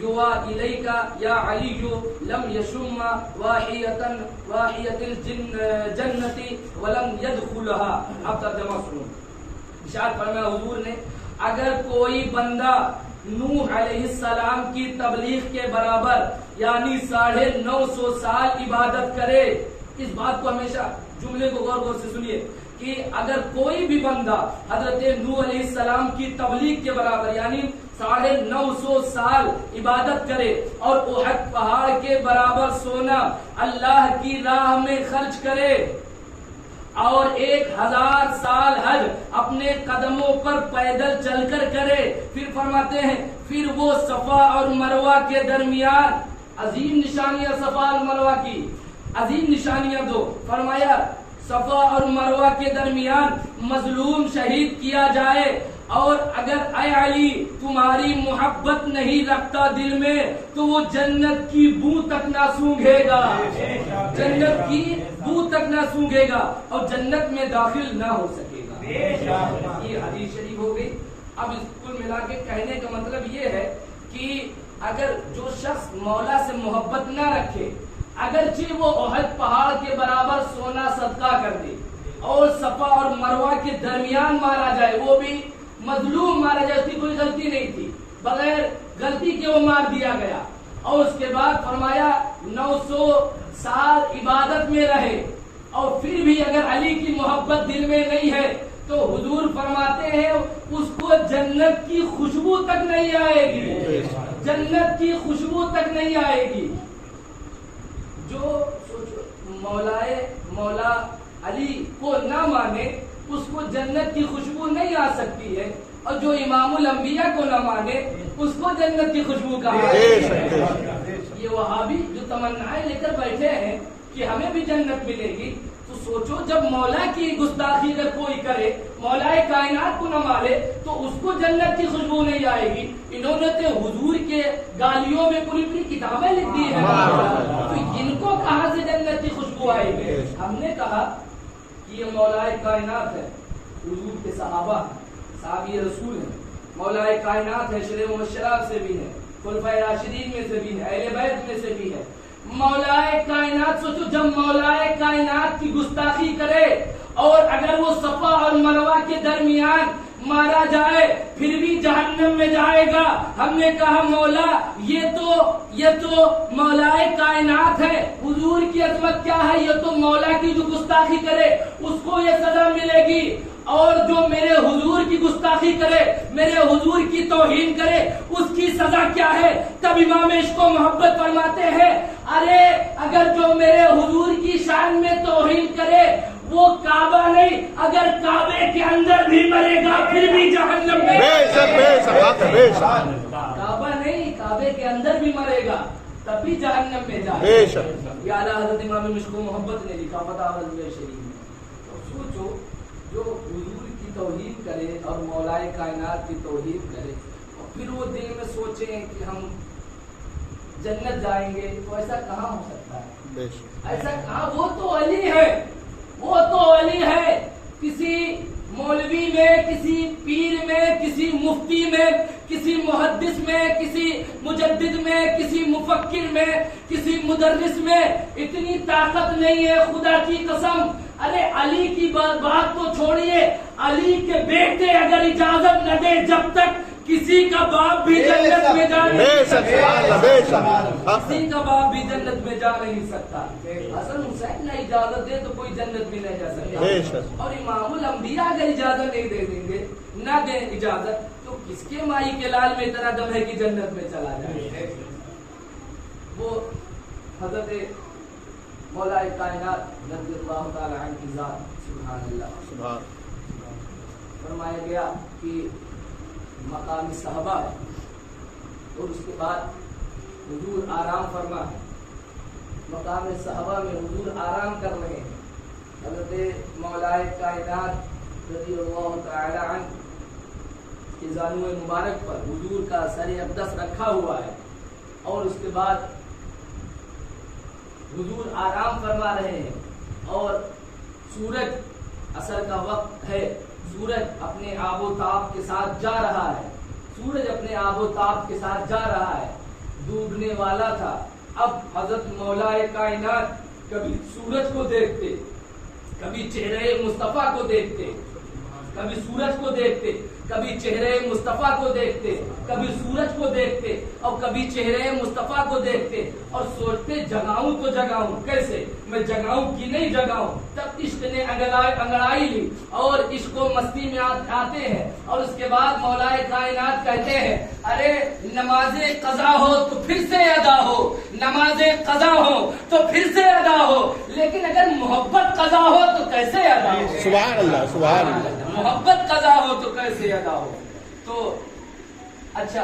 یوا الیکا یا علی لم یشم واحیۃ الجنۃ ولم يدخلها. اب ترجمہ سنو. ارشاد فرمایا حضور نے اگر کوئی بندہ نوح علیہ السلام کی تبلیغ کے برابر یعنی 950 سال عبادت کرے. اس بات کو ہمیشہ جملے کو غور سے سنیے کہ اگر کوئی بھی بندہ حضرت نوح علیہ السلام کی تبلیغ کے برابر یعنی 950 سال عبادت کرے اور احد پہاڑ کے برابر سونا اللہ کی راہ میں خرچ کرے اور 1000 سال حج اپنے قدموں پر پیدل چل کر کرے، پھر فرماتے ہیں پھر وہ صفا اور مروہ کے درمیان عظیم نشانیاں، صفا اور مروہ کی عظیم نشانیاں دو. فرمایا صفا اور مروہ کے درمیان مظلوم شہید کیا جائے اور اگر اے علی تمہاری محبت نہیں رکھتا دل میں تو وہ جنت کی بو تک نہ سونگھے گا، جنت کی بو تک نہ سونگھے گا اور جنت میں داخل نہ ہو سکے گا. یہ حدیث شریف ہو گئی. اب اس کل ملا کے کہنے کا مطلب یہ ہے کہ اگر جو شخص مولا سے محبت نہ رکھے، اگرچہ وہ احد پہاڑ کے برابر سونا صدقہ کر دے اور صفا اور مروہ کے درمیان مارا جائے، وہ بھی مظلوم مارا جائے، اس کی کوئی غلطی نہیں تھی، بغیر غلطی کے وہ مار دیا گیا، اور اس کے بعد فرمایا 900 سال عبادت میں رہے اور پھر بھی اگر علی کی محبت دل میں نہیں ہے تو حضور فرماتے ہیں اس کو جنت کی خوشبو تک نہیں آئے گی، جنت کی خوشبو تک نہیں آئے گی. جو مولا علی کو نہ مانے اس کو جنت کی خوشبو نہیں آ سکتی ہے، اور جو امام الانبیاء کو نہ مانے اس کو جنت کی خوشبو کا یہ وہابی جو تمنائیں لے کر بیٹھے ہیں کہ ہمیں بھی جنت ملے گی، تو سوچو جب مولا کی گستاخی اگر کوئی کرے، مولا کائنات کو نہ مانے تو اس کو جنت کی خوشبو نہیں آئے گی. انہوں نے تو حضور کے گالیوں میں پوری پوری کتابیں لکھ دی ہیں، تو ان کو کہاں سے جنت کی خوشبو آئے گی؟ ہم نے کہا کہ یہ مولا کائنات ہے، حضور کے صحابہ صحابی رسول ہیں، مولا کائنات ہے، شرع مبشرات سے بھی ہے، خلفائے راشدین میں سے بھی ہے، اہل بیت میں سے بھی ہے. مولا کائنات سوچو جب مولا کائنات کی گستاخی کرے اور اگر وہ صفا اور مروہ کے درمیان مارا جائے پھر بھی جہنم میں جائے گا. ہم نے کہا مولا یہ تو مولا کائنات ہے، حضور کی عظمت کیا ہے؟ یہ تو مولا کی جو گستاخی کرے اس کو یہ سزا ملے گی، اور جو میرے حضور کی گستاخی کرے، میرے حضور کی توہین کرے اس کی سزا کیا ہے؟ تب امام عشق و محبت فرماتے ہیں ارے اگر جو میرے حضور کی شان میں توہین کرے وہ کعبہ نہیں، اگر کعبے کے اندر بھی مرے گا پھر بھی جہنم میں. کعبہ نہیں، کعبے کے اندر بھی مرے گا تب بھی جہنم میں جائے گا. یہ اعلیٰ حضرت امام عشق و محبت نے لکھا فتاوی شریف میں. تو سوچو جو حضور کی توحید کرے اور مولا کائنات کی توحید کرے اور پھر وہ دل میں سوچیں کہ ہم جنت جائیں گے، تو ایسا کہاں ہو سکتا ہے؟ ایسا کہاں؟ وہ تو علی ہے، وہ تو علی ہے. کسی مولوی میں، کسی پیر میں، کسی مفتی میں، کسی محدث میں، کسی مجدد میں، کسی مفکر میں، کسی مدرس میں اتنی طاقت نہیں ہے خدا کی قسم. ارے علی کی بات تو چھوڑیے، علی کے بیٹے اگر اجازت نہ دے جب تک کسی کا باپ بھی جنت میں جا نہیں سکتا، کسی کا باپ بھی جنت میں جا نہیں سکتا. حسن حسین نہ اجازت دے تو کوئی جنت میں نہیں جا سکتا، اور امام الانبیاء اگر اجازت نہیں دے دیں گے، نہ دیں اجازت، تو کس کے مائی کے لال میں اتنا دم ہے کہ جنت میں چلا جائے؟ وہ حضرت مولا کائنات رضی اللہ تعالی عنہ کی ذات، سبحان اللہ، سبحان. فرمایا گیا کہ مقام صحابہ ہے اور اس کے بعد حضور آرام فرما ہے. مقام صحابہ میں حضور آرام کر رہے ہیں. حضرت مولا کائنات رضی اللہ تعالی عنہ کے زانو مبارک پر حضور کا سر اقدس رکھا ہوا ہے، اور اس کے بعد حضور آرام فرما رہے ہیں اور سورج عصر کا وقت ہے، سورج اپنے آب و تاب کے ساتھ جا رہا ہے، سورج اپنے آب و تاب کے ساتھ جا رہا ہے. والا تھا. اب حضرت مولا کائنات کبھی سورج کو دیکھتے, کبھی چہرے مصطفیٰ کو دیکھتے, کبھی سورج کو دیکھتے, کبھی چہرے مصطفیٰ کو دیکھتے, کبھی سورج کو دیکھتے اور کبھی چہرے مصطفیٰ کو دیکھتے اور سوچتے جگاؤں تو جگاؤں کیسے, میں جگاؤں کہ نہیں جگاؤں. تب عشق نے انگڑائی لی اور عشق و مستی میں آتے ہیں اور اس کے بعد مولا کائنات کہتے ہیں ارے نماز قضا ہو تو پھر سے ادا ہو, نماز قضا ہو تو پھر سے ادا ہو, لیکن اگر محبت قضا ہو تو کیسے ادا ہو. سبحان اللہ, سبحان اللہ. محبت قضا ہو تو کیسے ادا ہو. تو اچھا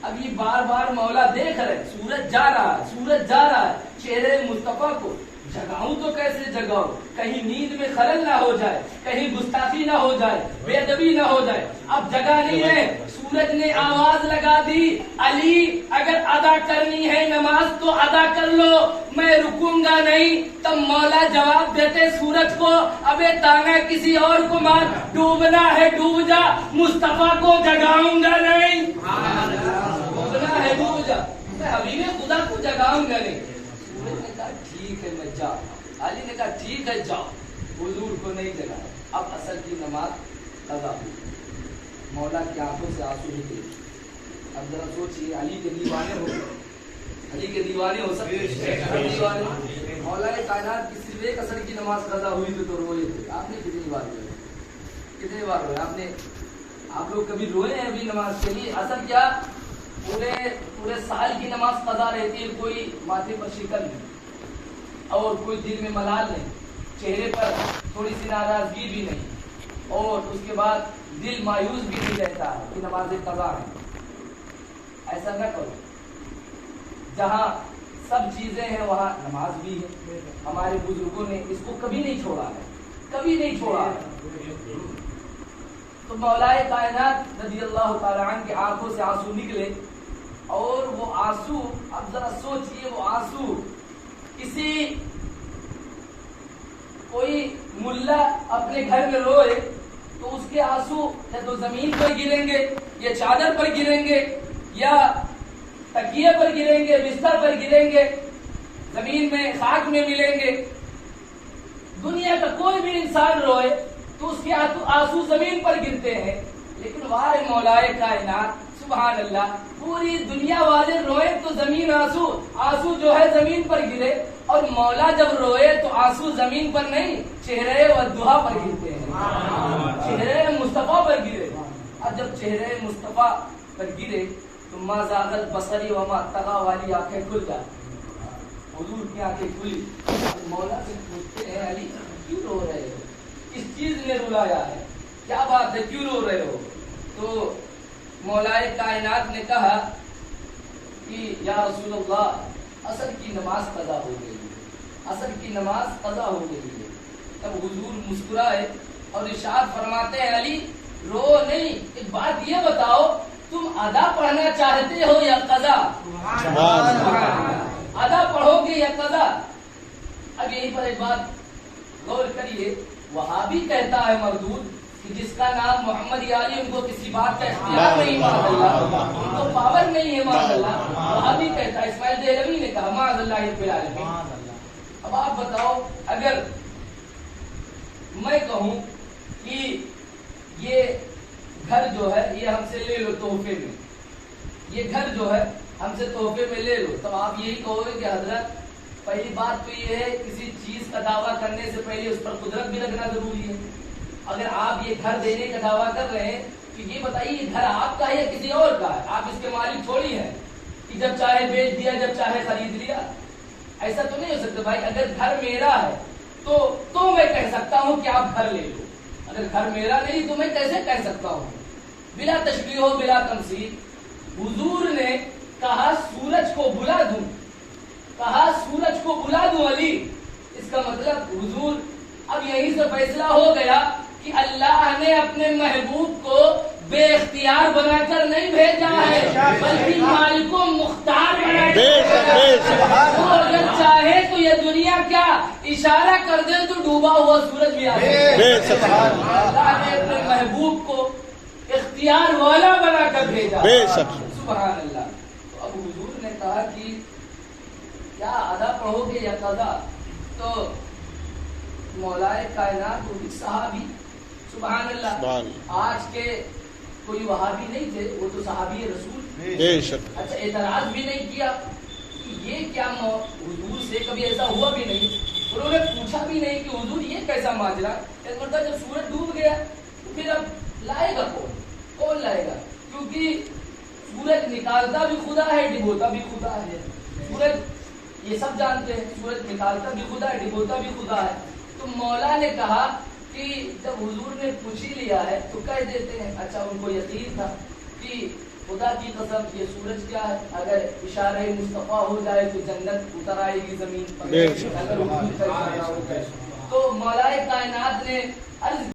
اب یہ بار بار مولا دیکھ رہے, سورج جا رہا ہے, سورج جا رہا ہے, چہرے مصطفیٰ کو جگاؤں تو کیسے جگاؤں, کہیں نیند میں خلل نہ ہو جائے, کہیں گستاخی نہ ہو جائے, بے ادبی نہ ہو جائے. اب جگہ نہیں ہے, سورج نے آواز لگا دی علی اگر ادا کرنی ہے نماز تو ادا کر لو, میں رکوں گا نہیں. تب مولا جواب دیتے سورج کو ابے تانا کسی اور کو مار, ڈوبنا ہے ڈوب جا, مصطفیٰ کو جگاؤں گا نہیں. ڈوبنا ہے ڈوب جا, میں حبیب خدا کو جگاؤں گا نہیں. سورج نے کہا ٹھیک ہے میں جاؤ, علی نے کہا ٹھیک ہے جاؤ, حضور کو نہیں جگایا. اب اصل کی نماز قضا ہوئی, مولا کی آنکھوں سے آنسو نکلے. اب ذرا سوچیے علی کے دیوانے ہو, علی کے دیوانے ہو سکتے دیوانے. مولا کائنات کی صرف ایک اصل کی نماز قضا ہوئی تو روئے تھے. آپ نے کتنی بار روئے, کتنی بار روئے آپ نے, آپ لوگ کبھی روئے ہیں ابھی نماز کے لیے؟ اصل کیا پورے سال کی نماز قضا رہتی ہے, کوئی ماتھے پر شکن نہیں اور کوئی دل میں ملال نہیں, چہرے پر تھوڑی سی ناراضگی بھی نہیں, اور اس کے بعد دل مایوس بھی نہیں رہتا کہ نماز قضا ہے. ایسا نہ کرو, جہاں سب چیزیں ہیں وہاں نماز بھی ہے. ہمارے بزرگوں نے اس کو کبھی نہیں چھوڑا ہے, کبھی نہیں چھوڑا ہے. تو مولا کائنات رضی اللہ تعالی عنہ کی آنکھوں سے آنسو نکلے, اور وہ آنسو, اب ذرا سوچئے, وہ آنسو کسی کوئی ملا اپنے گھر میں روئے تو اس کے آنسو یا تو زمین پر گریں گے, یا چادر پر گریں گے, یا تکیے پر گریں گے, بستر پر گریں گے, زمین میں خاک میں ملیں گے. دنیا کا کوئی بھی انسان روئے تو اس کے آنسو زمین پر گرتے ہیں, لیکن وائے مولا کائنات سبحان اللہ, پوری دنیا والے روئے تو زمین آنسو جو ہے زمین پر گرے, اور مولا جب روئے تو آنسو زمین پر نہیں چہرے والدہا پر گرتے ہیں, چہرے مصطفیٰ پر گرے. اب جب چہرے مصطفیٰ پر گرے تو ما زاغت بصری وما طغی والی آنکھیں کھل جاتی, حضور کی آنکھیں کھلی. مولا سے پوچھتے ہیں علی کیوں رو رہے ہو, کس چیز نے رلایا ہے, کیا بات ہے, کیوں رو رہے ہو؟ تو مولا کائنات نے کہا کہ یا رسول اللہ اصل کی نماز قضا ہو گئی ہے, اصل کی نماز قضا ہو گئی ہے. تب حضور مسکرائے اور ارشاد فرماتے ہیں علی رو نہیں, ایک بات یہ بتاؤ تم ادا پڑھنا چاہتے ہو یا قضا؟ ادا پڑھو گے یا قضا؟ اب یہیں پر ایک بات غور کریے, وہابی کہتا ہے مردود کہ جس کا نام محمد علی ان کو کسی بات کا اختیار نہیں, معاذ اللہ, ان کو پاور نہیں ہے, معاذ اللہ. وہابی کہتا ہے, اسماعیل دہلوی نے کہا معاذ اللہ رب العالمین. اب آپ بتاؤ اگر میں کہوں کہ یہ گھر جو ہے یہ ہم سے لے لو تحفے میں, یہ گھر جو ہے ہم سے تحفے میں لے لو, تب آپ یہی کہو گے کہ حضرت پہلی بات تو یہ ہے کسی چیز کا دعویٰ کرنے سے پہلے اس پر قدرت بھی رکھنا ضروری ہے. اگر آپ یہ گھر دینے کا دعویٰ کر رہے ہیں کہ یہ بتائیے یہ گھر آپ کا ہے یا کسی اور کا ہے, آپ اس کے مالک تھوڑی ہیں کہ جب چاہے بیچ دیا جب چاہے خرید لیا. ایسا تو نہیں ہو سکتا بھائی. اگر گھر میرا ہے تو میں کہہ سکتا ہوں کہ آپ گھر لے لو, اگر گھر میرا نہیں تو میں کیسے کہہ سکتا ہوں بلا تشبیہ و بلا تمثیل. حضور نے کہا سورج کو بلا دوں, کہا سورج کو بلا دوں علی, اس کا مطلب حضور اب یہیں سے فیصلہ ہو گیا کہ اللہ نے اپنے محبوب کو بے اختیار بنا کر نہیں بھیجا ہے بلکہ مالک و مختار بنا کر. اگر چاہے تو یہ دنیا کیا اشارہ کر دے تو ڈوبا ہوا سورج بھی آ جائے. اللہ نے اپنے محبوب کو اختیار والا بنا کر بھیجا, سبحان اللہ. تو اب حضور نے کہا کہ کیا ادا پڑھو گے یا قضا؟ تو مولائے کائنات وہ بھی صحابی، سبحان اللہ، آج کے کوئی وہابی نہیں تھے، وہ تو صحابی رسول، بے شک۔ اچھا اعتراض بھی نہیں کیا کہ یہ کیا حضور سے کبھی ایسا ہوا بھی نہیں، انہوں نے پوچھا بھی نہیں کہ حضور یہ کیسا ماجرا؟ ایک مرتبہ جب سورج ڈوب گیا تو پھر اب لائے گا کون لائے گا؟ کیونکہ سورج نکالتا بھی خدا ہے، ڈبوتا بھی خدا ہے، سورج یہ سب جانتے ہیں، سورج نکالتا بھی خدا ہے، ڈبوتا بھی خدا ہے۔ تو مولا نے کہا کہ جب حضور نے پوچھ ہی لیا ہے تو کہہ دیتے ہیں۔ اچھا ان کو یقین تھا کہ خدا کی قسم یہ سورج کیا ہے، اگر اشارہ مصطفیٰ ہو جائے تو جنت اتر آئے گی زمین پر، اگر حضور کا اشارہ ہو جائے تو مولا کائنات نے عرض